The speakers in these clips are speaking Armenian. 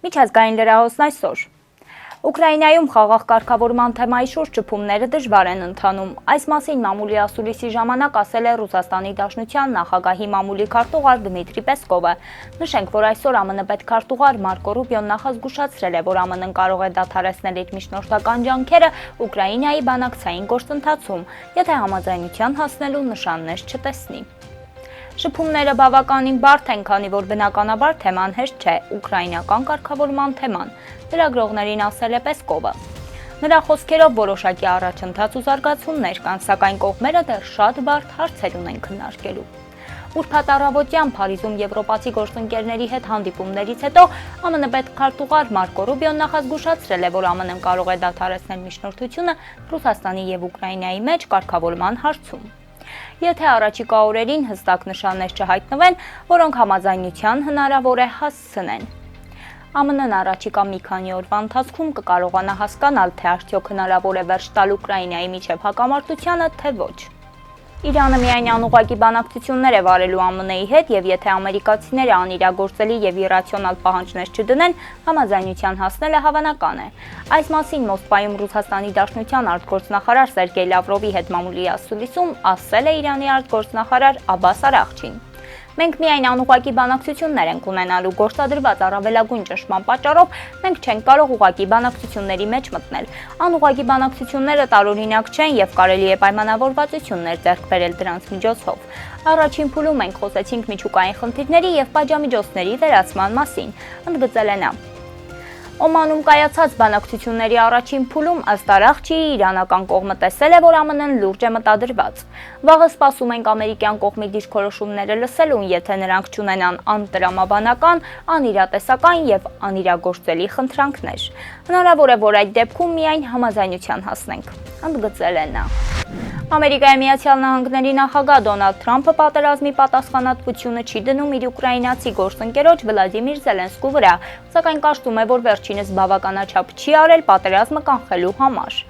Միջազգային լրահոսն այսօր։ Ուկրաինայում խաղաղ կարգավորման թեմայի շուրջ շփումները դժվար են ընթանում։ Այս մասին մամուլի ասուլիսի ժամանակ ասել է Ռուսաստանի Դաշնության նախագահի մամուլի քարտուղար Դմիտրի Պեսկովը։ Նշենք, որ այսօր ԱՄՆ պետքարտուղար Մարկո Ռուբիոն նախազգուշացրել է, որ ԱՄՆ-ն կարող է դադարեցնել իր միջնորդական ջանքերը Ուկրաինայի բանակցային գործընթացում, եթե համաձայնության հասնելու նշաններ չտեսնի։ Շփումները բավականին բարդ են, քանի որ բնականաբար թեման հեշտ չէ, ուկրաինական կարգավորման թեման, լրագրողներին ասել է Պեսկովը։ Նրա խոսքերով որոշակի առաջընթաց ու զարգացումներ կան, սակայն կողմերը դեռ շատ բարդ հարցեր ունեն քննարկելու։ Ուրբաթ առավոտյան Փարիզում եվրոպացի գործընկերների հետ հանդիպումներից հետո ԱՄՆ պետքարտուղար Մարկո Ռուբիոն նախազգուշացրել է, որ ԱՄՆ-ն կարող է դադարեցնել միջնորդությունը Ռուսաստանի եւ Ուկրաինայի մեջ կարգավորման հարցում։ Եթե առաջիկա օրերին հստակ նշաններ չհայտնվեն, որոնք համաձայնության հնարավոր է հասցնեն։ ԱՄՆ-ն առաջիկա մի քանի օրվա ընթացքում կկարողանա հասկանալ, թե արդյոք հնարավոր է վերջ տալ Ուկրաինայի միջև հակամարտությանը, թե ոչ։ Իրանը միայն անուղղակի բանակցություններ է վարելու ԱՄՆ-ի հետ, եւ եթե ամերիկացիները անիրագործելի եւ իրացիոնալ պահանջներ չդնեն, համաձայնության հասնելը հավանական է։ Այս մասին Մոսկվայում Ռուսաստանի Դաշնության արտգործնախարար Սերգեյ Լավրովի հետ մամուլի ասուլիսում ասել է Իրանի արտգործնախարար Աբբաս Արաղչին։ Մենք միայն անուղղակի բանակցություններ ենք ունենալու, գործադրված առավելագույն ճնշման պատճառով մենք չենք կարող ուղղակի բանակցությունների մեջ մտնել։ Անուղղակի բանակցությունները տարօրինակ չեն եւ կարելի է պայմանավորվածություններ ձեռք բերել դրանց միջոցով։ Առաջին փուլում մենք խոսեցինք միջուկային խնդիրների եւ պատժամիջոցների վերացման մասին, ընդգծել է նա։ Օմանում կայացած բանակցությունների առաջին փուլում ըստ Արաղչի իրանական կողմը տեսել է, որ ԱՄՆ-ն լուրջ է մտադրված։ Վաղը սպասում ենք ամերիկյան կողմի դիրքորոշումները լսելուն, եթե նրանք չունենան անտրամաբանական, անիրատեսական եւ անիրագործելի խնդրանքներ։ Հնարավոր է, որ այդ դեպքում միայն համաձայնության հասնենք, ընդգծել է նա։ Ամերիկայի Միացյալ Նահանգների նախագահ Դոնալդ Թրամփը պատերազմի պատասխանատվությունը չի դնում իր ուկրաինացի գործընկերոջ Վլադիմիր Զելենսկու վրա, սակայն կարծում է, որ վերջինս բավականաչափ չի արել պատերազմը կանխելու համար։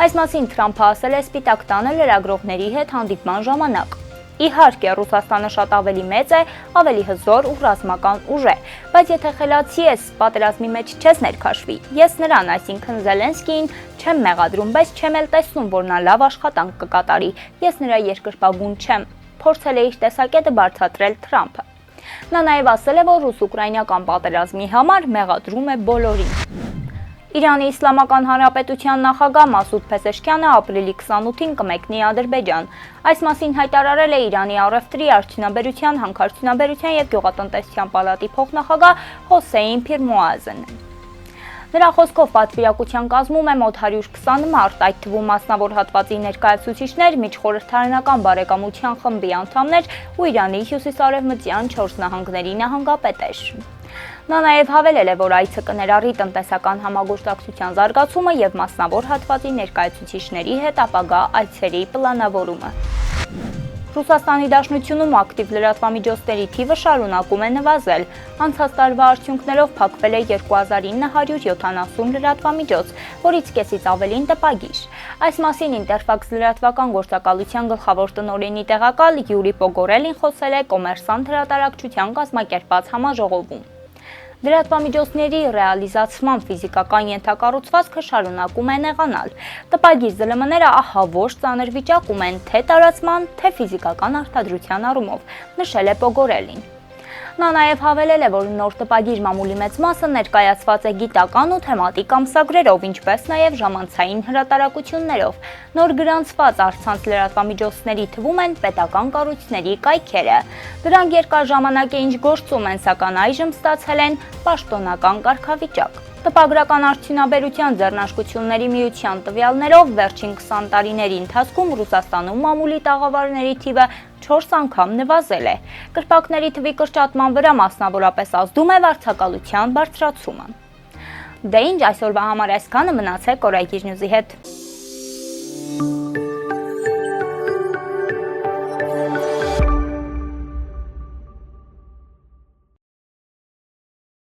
Այս մասին Թրամփը ասել է Սպիտակ տանը լրագրողների հետ հանդիպման ժամանակ։ Իհարկե, Ռուսաստանը շատ ավելի մեծ է, ավելի հզոր ու ռազմական ուժ է, բայց եթե խելացի ես, պատերազմի մեջ չես ներքաշվի։ Ես նրան, այսինքն Զելենսկիին, չեմ մեղադրում, բայց չեմ էլ տեսնում, որ նա լավ աշխատանք կկատարի։ Ես նրա երկրպագուն չեմ, փորձել է իր տեսակետը բարձրացրել Թրամփը։ Նա նաև ասել է, որ ռուս-ուկրաինական պատերազմի համար մեղադրում է բոլորին։ Իրանի Իսլամական Հանրապետության նախագահ Մասուդ Փեզեշքյանը ապրիլի 28-ին կմեկնի Ադրբեջան։ Այս մասին հայտարարել է Իրանի առևտրի, արդյունաբերության, հանքարդյունաբերության եւ գյուղատնտեսության պալատի փոխնախագահ Հոսեյն Փիրմոազենը։ Նրա խոսքով պատվիրակության կազմում է մոտ 120 մարդ, այդ թվում մասնավոր հատվածի ներկայացուցիչներ, միջխորհրդարանական բարեկամության խմբի անդամներ ու Իրանի հյուսիսարևմտյան 4 նահանգների նահանգապետեր։ Նա նաև հավելել է, որ այցը կներառի տնտեսական համագործակցության զարգացումը եւ մասնավոր հատվածի ներկայացուցիչների հետ ապագա այցերի պլանավորումը։ Ռուսաստանի Դաշնությունում ակտիվ լրատվամիջոցների թիվը շարունակում է նվազել։ Անցած տարվա արդյունքներով փակվել է 2970 լրատվամիջոց, որից կեսից ավելին տպագիր։ Այս մասին Ինտերֆաքս լրատվական գործակալության գլխավոր տնօրենի տեղակալ Յուրի Պոգորելին խոսել է Կոմերսանտ հրատարակչության կազմակերպած համաժողովում։ Լրատվամիջոցների ռեալիզացման ֆիզիկական ենթակառուցվածքը շարունակում է նեղանալ։ Տպագիր ԶԼՄ-ները ահավոր ծանր վիճակում են թե տարածման, թե ֆիզիկական արտադրության առումով, նշել է Պոգորելին։ Նա նաև հավելել է, որ նոր տպագիր մամուլի մեծ մասը ներկայացված է գիտական ու թեմատիկ ամսագրերով, ինչպես նաև ժամանցային հրատարակություններով։ Նոր գրանցված առցանց լրատվամիջոցների թվում են պետական կառույցների կայքերը։ Դրանք երկար ժամանակ է ինչ գործում են, սակայն այժմ ստացել են պաշտոնական կարգավիճակ։ Տպագրական արդյունաբերության ձեռնարկությունների միության տվյալներով վերջին 20 տարիների ընթացքում Ռուսաստանում մամուլի տաղավարների թիվը 4 անգամ նվազել է։ Կրպակների թվի կրճատման վրա մասնավորապես ազդում է վարձակալության բարձրացումը։ Դե ինչ, այսօրվա համար այսքանը, մնացեք Օրայգիր Նյուզի հետ։